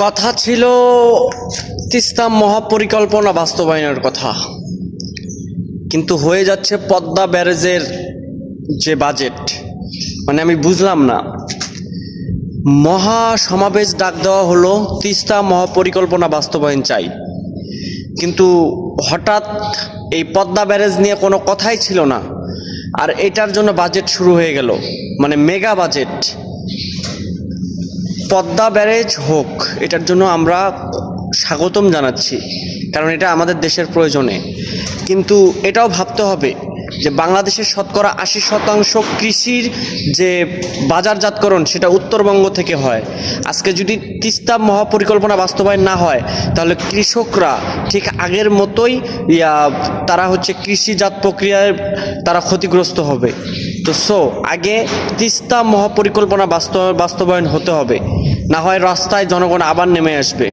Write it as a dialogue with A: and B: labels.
A: কথা ছিল তিস্তা মহাপরিকল্পনা বাস্তবায়নের কথা, কিন্তু হয়ে যাচ্ছে পদ্মা ব্যারেজের যে বাজেট। মানে আমি বুঝলাম না, মহা সমাবেশ ডাক দেওয়া হলো তিস্তা মহাপরিকল্পনা বাস্তবায়ন চাই, কিন্তু হঠাৎ এই পদ্মা ব্যারেজ নিয়ে কোনো কথাই ছিল না, আর এটার জন্য বাজেট শুরু হয়ে গেল, মানে মেগা বাজেট। পদ্মা ব্যারেজ হোক, এটার জন্য আমরা স্বাগতম জানাচ্ছি, কারণ এটা আমাদের দেশের প্রয়োজনে। কিন্তু এটাও ভাবতে হবে যে বাংলাদেশের শতকরা ৮০% কৃষির যে বাজারজাতকরণ সেটা উত্তরবঙ্গ থেকে হয়। আজকে যদি তিস্তা মহাপরিকল্পনা বাস্তবায়ন না হয়, তাহলে কৃষকরা ঠিক আগের মতোই তারা কৃষিজাত প্রক্রিয়ায় তারা ক্ষতিগ্রস্ত হবে। তো আগে তিস্তা মহাপরিকল্পনা বাস্তবায়ন হতে হবে, না হয় রাস্তায় জনগণ আবার নেমে আসবে।